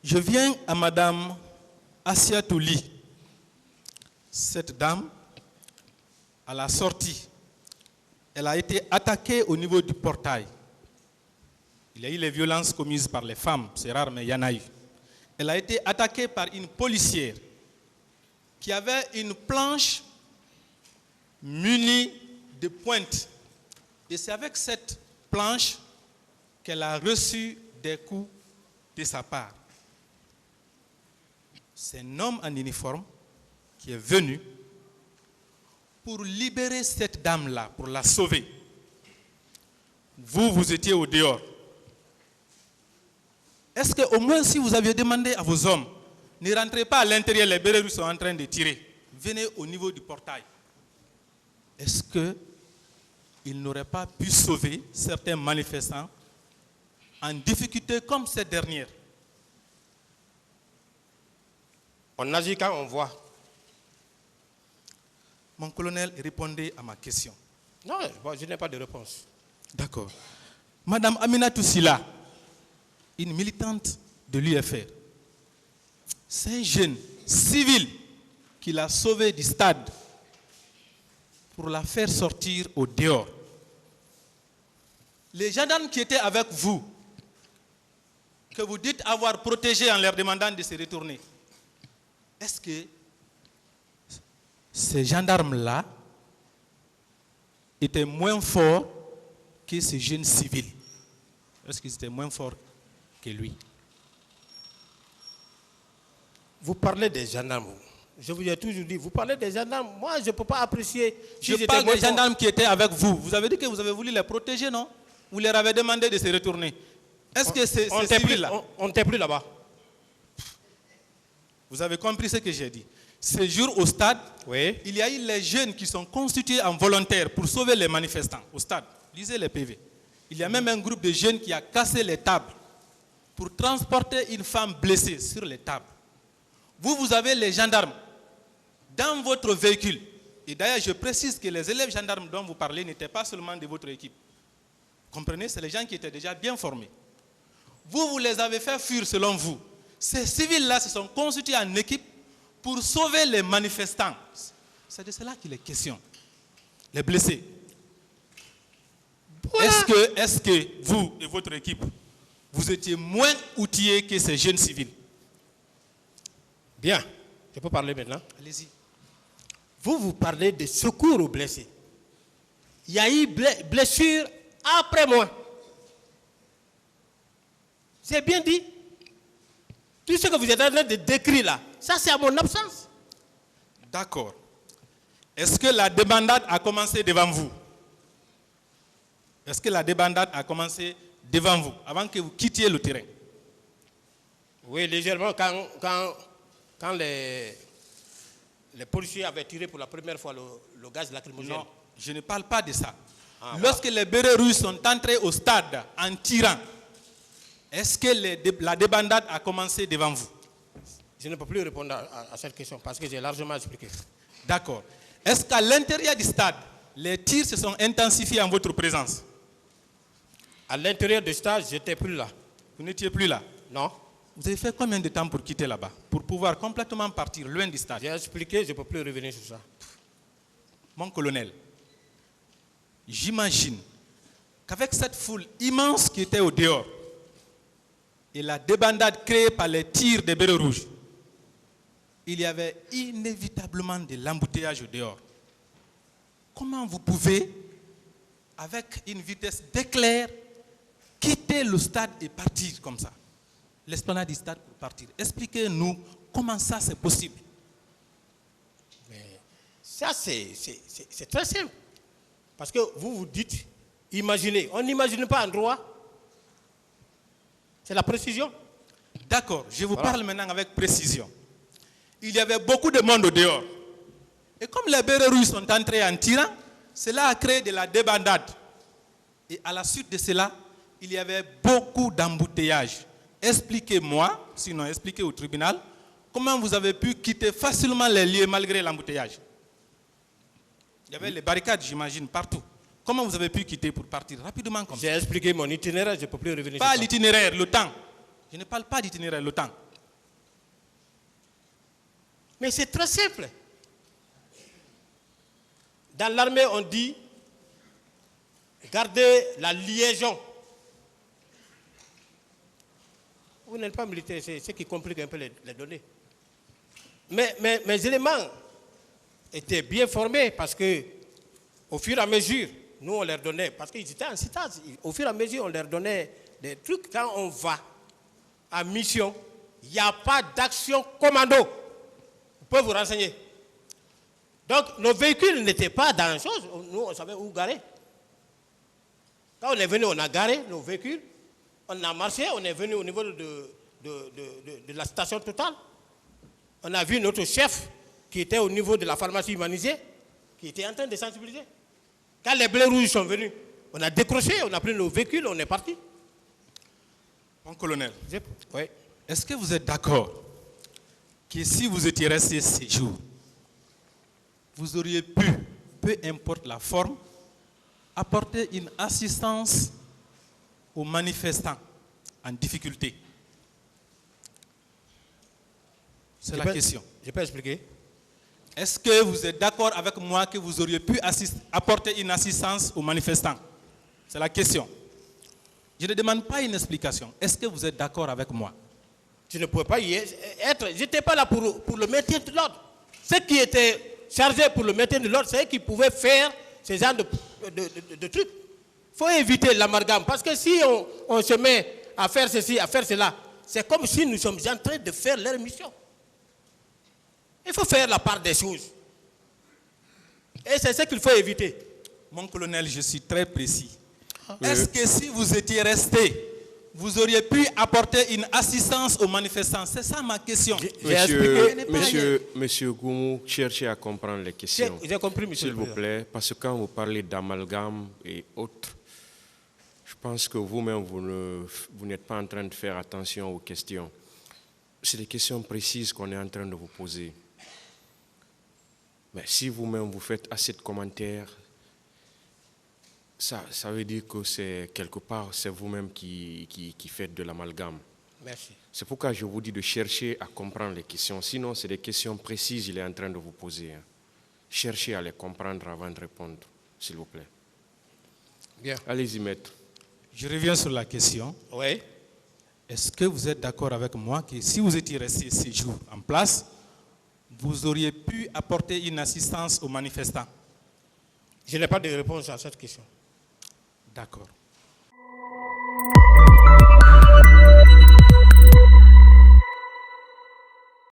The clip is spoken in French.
Je viens à Madame Assia Touli. Cette dame, à la sortie, elle a été attaquée au niveau du portail. Il y a eu les violences commises par les femmes, c'est rare, mais il y en a eu. Elle a été attaquée par une policière qui avait une planche munie de pointes. Et c'est avec cette planche qu'elle a reçu des coups de sa part. C'est un homme en uniforme qui est venu pour libérer cette dame-là, pour la sauver. Vous étiez au dehors. Est-ce qu'au moins si vous aviez demandé à vos hommes, ne rentrez pas à l'intérieur, les bérets russes sont en train de tirer. Venez au niveau du portail. Est-ce qu'ils n'auraient pas pu sauver certains manifestants en difficulté comme cette dernière? On agit quand on voit. Mon colonel, répondez à ma question. Non, je n'ai pas de réponse. D'accord. Madame Aminatou Sila, une militante de l'UFR, c'est un jeune civil qui l'a sauvée du stade pour la faire sortir au dehors. Les gendarmes qui étaient avec vous, que vous dites avoir protégés en leur demandant de se retourner, est-ce que ces gendarmes-là étaient moins forts que ce jeune civil? Est-ce qu'ils étaient moins forts que lui? Vous parlez des gendarmes. Je vous ai toujours dit, vous parlez des gendarmes. Moi, je ne peux pas apprécier. Je parle des gendarmes qui étaient avec vous. Vous avez dit que vous avez voulu les protéger, non? Vous leur avez demandé de se retourner. Est-ce que ces civils-là... On n'était plus là-bas. Vous avez compris ce que j'ai dit. Ce jour au stade, oui, il y a eu les jeunes qui sont constitués en volontaires pour sauver les manifestants au stade. Lisez les PV. Il y a même un groupe de jeunes qui a cassé les tables pour transporter une femme blessée sur les tables. Vous avez les gendarmes dans votre véhicule. Et d'ailleurs, je précise que les élèves gendarmes dont vous parlez n'étaient pas seulement de votre équipe. Comprenez, c'est les gens qui étaient déjà bien formés. Vous les avez fait fuir selon vous. Ces civils-là se sont constitués en équipe pour sauver les manifestants. C'est de cela qu'il est question. Les blessés. Voilà. Est-ce que vous et votre équipe, vous étiez moins outillés que ces jeunes civils? Bien, je peux parler maintenant. Allez-y. Vous parlez de secours aux blessés. Il y a eu blessure après moi. C'est bien dit. Tout ce que vous êtes en train de décrire là, ça c'est à mon absence. D'accord. Est-ce que la débandade a commencé devant vous? Est-ce que la débandade a commencé devant vous, avant que vous quittiez le terrain? Oui, légèrement, quand les policiers avaient tiré pour la première fois le gaz lacrymogène. Non, je ne parle pas de ça. Lorsque les bérets russes sont entrés au stade en tirant, est-ce que la débandade a commencé devant vous? Je ne peux plus répondre à cette question parce que j'ai largement expliqué. D'accord. Est-ce qu'à l'intérieur du stade, les tirs se sont intensifiés en votre présence? À l'intérieur du stade, je n'étais plus là. Vous n'étiez plus là? Non. Vous avez fait combien de temps pour quitter là-bas? Pour pouvoir complètement partir loin du stade? J'ai expliqué, je ne peux plus revenir sur ça. Mon colonel, j'imagine qu'avec cette foule immense qui était au dehors et la débandade créée par les tirs des bérets rouges, il y avait inévitablement de l'embouteillage au dehors. Comment vous pouvez, avec une vitesse d'éclair, quitter le stade et partir comme ça? L'esplanade du stade pour partir. Expliquez-nous comment ça c'est possible. Mais ça c'est très simple. Parce que vous dites, imaginez. On n'imagine pas en droit. C'est la précision. D'accord, je vous parle maintenant avec précision. Il y avait beaucoup de monde au dehors. Et comme les bérets rouges sont entrés en tirant, cela a créé de la débandade. Et à la suite de cela, il y avait beaucoup d'embouteillages. Expliquez-moi, sinon expliquez au tribunal, comment vous avez pu quitter facilement les lieux malgré l'embouteillage. Il y avait les barricades, j'imagine, partout. Comment vous avez pu quitter pour partir rapidement comme ça? J'ai expliqué mon itinéraire, je ne peux plus revenir. Pas l'itinéraire, le temps. Je ne parle pas d'itinéraire, le temps. Mais c'est très simple. Dans l'armée, on dit garder la liaison. Vous n'êtes pas militaire, c'est ce qui complique un peu les données. Mais mes éléments étaient bien formés parce que, au fur et à mesure, nous on leur donnait, parce qu'ils étaient en citage, au fur et à mesure on leur donnait des trucs. Quand on va en mission, il n'y a pas d'action commando. Vous pouvez vous renseigner. Donc nos véhicules n'étaient pas dans la chose, nous on savait où garer. Quand on est venu, on a garé nos véhicules, on a marché, on est venu au niveau de la station Total. On a vu notre chef qui était au niveau de la pharmacie humanisée, qui était en train de sensibiliser. Quand les blés rouges sont venus, on a décroché, on a pris nos véhicules, on est parti. Mon colonel, Oui. est-ce que vous êtes d'accord que si vous étiez resté ces jours, vous auriez pu, peu importe la forme, apporter une assistance aux manifestants en difficulté? C'est la question. Je peux expliquer? Est-ce que vous êtes d'accord avec moi que vous auriez pu apporter une assistance aux manifestants? C'est la question. Je ne demande pas une explication. Est-ce que vous êtes d'accord avec moi? Je ne pouvais pas y être. Je n'étais pas là pour le maintien de l'ordre. Ceux qui étaient chargés pour le maintien de l'ordre, c'est eux qui pouvaient faire ce genre de trucs. Il faut éviter l'amalgame. Parce que si on se met à faire ceci, à faire cela, c'est comme si nous sommes en train de faire leur mission. Il faut faire la part des choses. Et c'est ce qu'il faut éviter. Mon colonel, je suis très précis. Est-ce que si vous étiez resté, vous auriez pu apporter une assistance aux manifestants? C'est ça ma question. Monsieur Goumou, cherchez à comprendre les questions. J'ai compris, monsieur. S'il vous plaît, parce que quand vous parlez d'amalgame et autres, je pense que vous-même, vous n'êtes pas en train de faire attention aux questions. C'est des questions précises qu'on est en train de vous poser. Mais si vous-même vous faites assez de commentaires, ça veut dire que c'est quelque part, c'est vous-même qui faites de l'amalgame. Merci. C'est pourquoi je vous dis de chercher à comprendre les questions. Sinon, c'est des questions précises qu'il est en train de vous poser. Cherchez à les comprendre avant de répondre, s'il vous plaît. Bien. Allez-y, maître. Je reviens sur la question. Oui. Est-ce que vous êtes d'accord avec moi que si vous étiez resté ces jours en place, vous auriez pu apporter une assistance aux manifestants? Je n'ai pas de réponse à cette question. D'accord.